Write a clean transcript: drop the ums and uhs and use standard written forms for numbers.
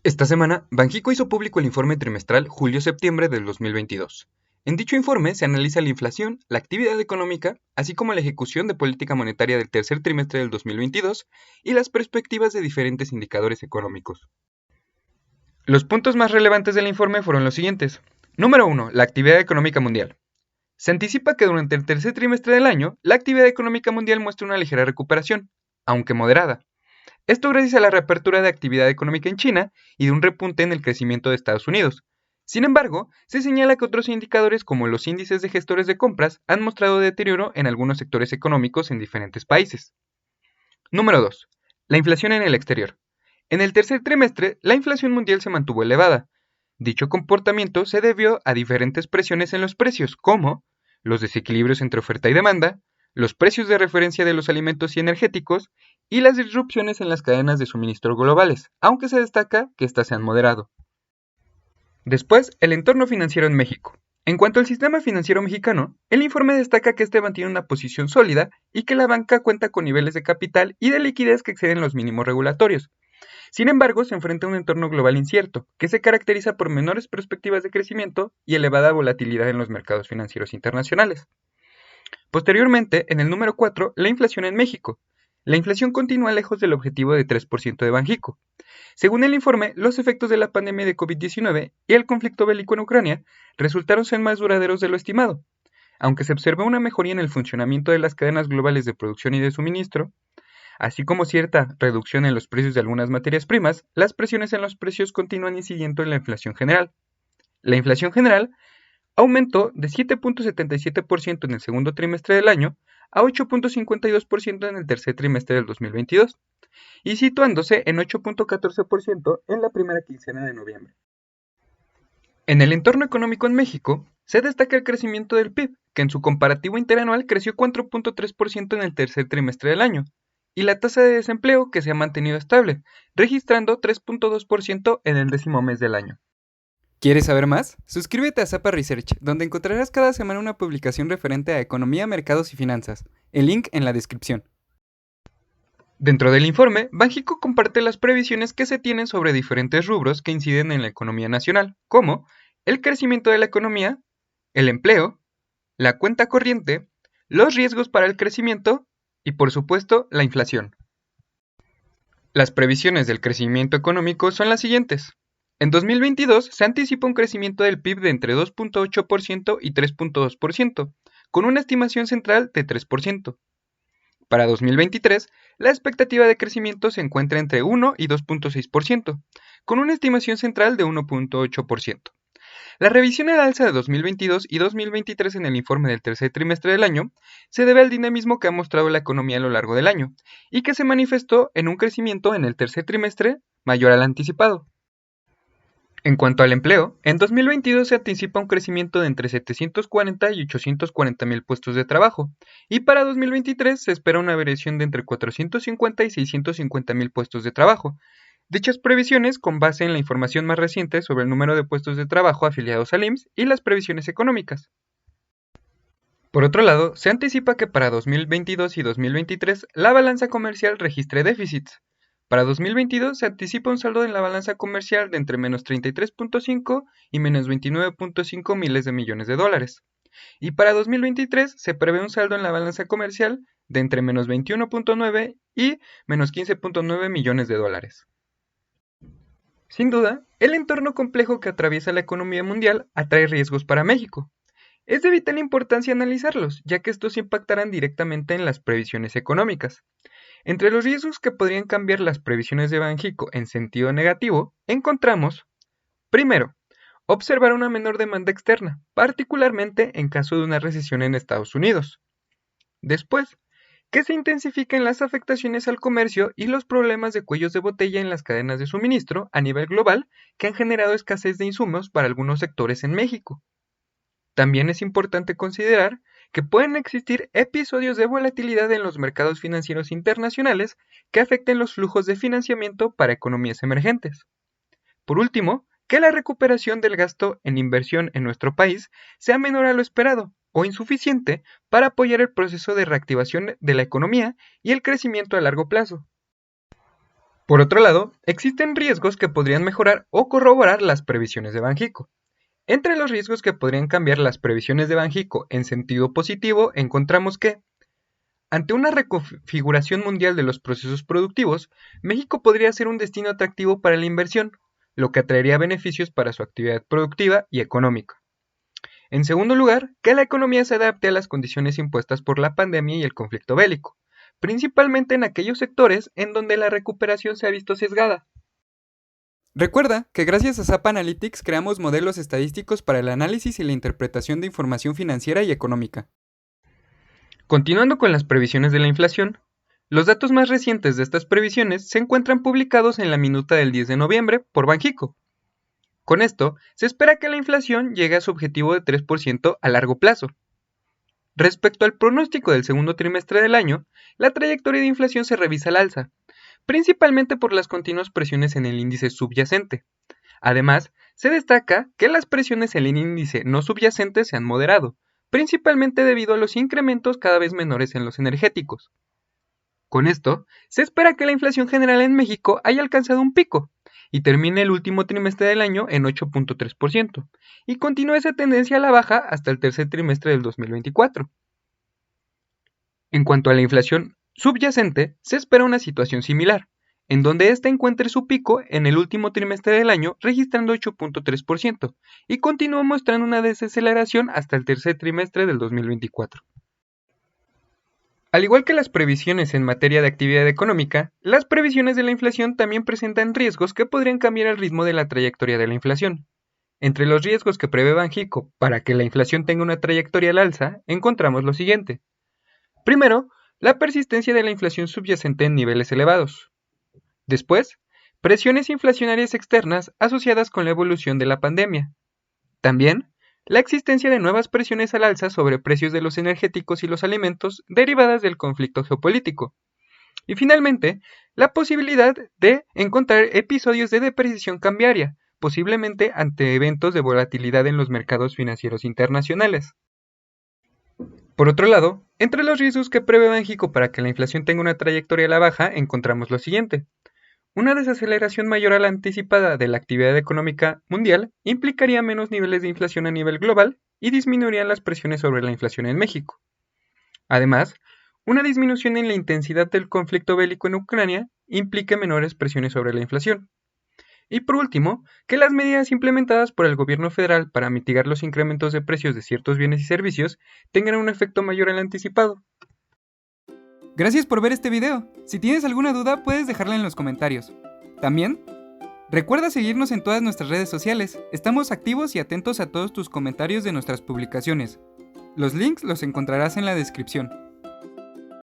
Esta semana, Banxico hizo público el informe trimestral julio-septiembre del 2022. En dicho informe se analiza la inflación, la actividad económica, así como la ejecución de política monetaria del tercer trimestre del 2022 y las perspectivas de diferentes indicadores económicos. Los puntos más relevantes del informe fueron los siguientes. Número 1. La actividad económica mundial. Se anticipa que durante el tercer trimestre del año, la actividad económica mundial muestra una ligera recuperación, aunque moderada. Esto gracias a la reapertura de actividad económica en China y de un repunte en el crecimiento de Estados Unidos. Sin embargo, se señala que otros indicadores como los índices de gestores de compras han mostrado deterioro en algunos sectores económicos en diferentes países. Número 2. La inflación en el exterior. En el tercer trimestre, la inflación mundial se mantuvo elevada. Dicho comportamiento se debió a diferentes presiones en los precios, como los desequilibrios entre oferta y demanda, los precios de referencia de los alimentos y energéticos y las disrupciones en las cadenas de suministro globales, aunque se destaca que éstas se han moderado. Después, el entorno financiero en México. En cuanto al sistema financiero mexicano, el informe destaca que este mantiene una posición sólida y que la banca cuenta con niveles de capital y de liquidez que exceden los mínimos regulatorios. Sin embargo, se enfrenta a un entorno global incierto, que se caracteriza por menores perspectivas de crecimiento y elevada volatilidad en los mercados financieros internacionales. Posteriormente, en el número 4, la inflación en México. La inflación continúa lejos del objetivo de 3% de Banxico. Según el informe, los efectos de la pandemia de COVID-19 y el conflicto bélico en Ucrania resultaron ser más duraderos de lo estimado. Aunque se observó una mejoría en el funcionamiento de las cadenas globales de producción y de suministro, así como cierta reducción en los precios de algunas materias primas, las presiones en los precios continúan incidiendo en la inflación general. La inflación general aumentó de 7.77% en el segundo trimestre del año a 8.52% en el tercer trimestre del 2022 y situándose en 8.14% en la primera quincena de noviembre. En el entorno económico en México, se destaca el crecimiento del PIB, que en su comparativo interanual creció 4.3% en el tercer trimestre del año, y la tasa de desempleo que se ha mantenido estable, registrando 3.2% en el 10º mes del año. ¿Quieres saber más? Suscríbete a Zapa Research, donde encontrarás cada semana una publicación referente a economía, mercados y finanzas. El link en la descripción. Dentro del informe, Banxico comparte las previsiones que se tienen sobre diferentes rubros que inciden en la economía nacional, como el crecimiento de la economía, el empleo, la cuenta corriente, los riesgos para el crecimiento y, por supuesto, la inflación. Las previsiones del crecimiento económico son las siguientes. En 2022 se anticipa un crecimiento del PIB de entre 2.8% y 3.2%, con una estimación central de 3%. Para 2023, la expectativa de crecimiento se encuentra entre 1 y 2.6%, con una estimación central de 1.8%. La revisión al alza de 2022 y 2023 en el informe del tercer trimestre del año se debe al dinamismo que ha mostrado la economía a lo largo del año y que se manifestó en un crecimiento en el tercer trimestre mayor al anticipado. En cuanto al empleo, en 2022 se anticipa un crecimiento de entre 740 y 840 mil puestos de trabajo, y para 2023 se espera una variación de entre 450 y 650 mil puestos de trabajo. Dichas previsiones con base en la información más reciente sobre el número de puestos de trabajo afiliados al IMSS y las previsiones económicas. Por otro lado, se anticipa que para 2022 y 2023 la balanza comercial registre déficits. Para 2022 se anticipa un saldo en la balanza comercial de entre menos 33.5 y menos 29.5 miles de millones de dólares. Y para 2023 se prevé un saldo en la balanza comercial de entre menos 21.9 y menos 15.9 millones de dólares. Sin duda, el entorno complejo que atraviesa la economía mundial atrae riesgos para México. Es de vital importancia analizarlos, ya que estos impactarán directamente en las previsiones económicas. Entre los riesgos que podrían cambiar las previsiones de Banxico en sentido negativo, encontramos, primero, observar una menor demanda externa, particularmente en caso de una recesión en Estados Unidos. Después, que se intensifiquen las afectaciones al comercio y los problemas de cuellos de botella en las cadenas de suministro a nivel global que han generado escasez de insumos para algunos sectores en México. También es importante considerar que pueden existir episodios de volatilidad en los mercados financieros internacionales que afecten los flujos de financiamiento para economías emergentes. Por último, que la recuperación del gasto en inversión en nuestro país sea menor a lo esperado o insuficiente para apoyar el proceso de reactivación de la economía y el crecimiento a largo plazo. Por otro lado, existen riesgos que podrían mejorar o corroborar las previsiones de Banxico. Entre los riesgos que podrían cambiar las previsiones de Banxico en sentido positivo, encontramos que, ante una reconfiguración mundial de los procesos productivos, México podría ser un destino atractivo para la inversión, lo que atraería beneficios para su actividad productiva y económica. En segundo lugar, que la economía se adapte a las condiciones impuestas por la pandemia y el conflicto bélico, principalmente en aquellos sectores en donde la recuperación se ha visto sesgada. Recuerda que gracias a SAP Analytics creamos modelos estadísticos para el análisis y la interpretación de información financiera y económica. Continuando con las previsiones de la inflación, los datos más recientes de estas previsiones se encuentran publicados en la minuta del 10 de noviembre por Banxico. Con esto, se espera que la inflación llegue a su objetivo de 3% a largo plazo. Respecto al pronóstico del segundo trimestre del año, la trayectoria de inflación se revisa al alza, principalmente por las continuas presiones en el índice subyacente. Además, se destaca que las presiones en el índice no subyacente se han moderado, principalmente debido a los incrementos cada vez menores en los energéticos. Con esto, se espera que la inflación general en México haya alcanzado un pico y termine el último trimestre del año en 8.3%, y continúe esa tendencia a la baja hasta el tercer trimestre del 2024. En cuanto a la inflación subyacente, se espera una situación similar, en donde ésta encuentre su pico en el último trimestre del año registrando 8.3% y continúa mostrando una desaceleración hasta el tercer trimestre del 2024. Al igual que las previsiones en materia de actividad económica, las previsiones de la inflación también presentan riesgos que podrían cambiar el ritmo de la trayectoria de la inflación. Entre los riesgos que prevé Banxico para que la inflación tenga una trayectoria al alza, encontramos lo siguiente. Primero, la persistencia de la inflación subyacente en niveles elevados. Después, presiones inflacionarias externas asociadas con la evolución de la pandemia. También, la existencia de nuevas presiones al alza sobre precios de los energéticos y los alimentos derivadas del conflicto geopolítico. Y finalmente, la posibilidad de encontrar episodios de depreciación cambiaria, posiblemente ante eventos de volatilidad en los mercados financieros internacionales. Por otro lado, entre los riesgos que prevé Banxico para que la inflación tenga una trayectoria a la baja, encontramos lo siguiente. Una desaceleración mayor a la anticipada de la actividad económica mundial implicaría menos niveles de inflación a nivel global y disminuirían las presiones sobre la inflación en México. Además, una disminución en la intensidad del conflicto bélico en Ucrania implica menores presiones sobre la inflación. Y por último, que las medidas implementadas por el gobierno federal para mitigar los incrementos de precios de ciertos bienes y servicios tengan un efecto mayor al anticipado. Gracias por ver este video. Si tienes alguna duda, puedes dejarla en los comentarios. También, recuerda seguirnos en todas nuestras redes sociales. Estamos activos y atentos a todos tus comentarios de nuestras publicaciones. Los links los encontrarás en la descripción.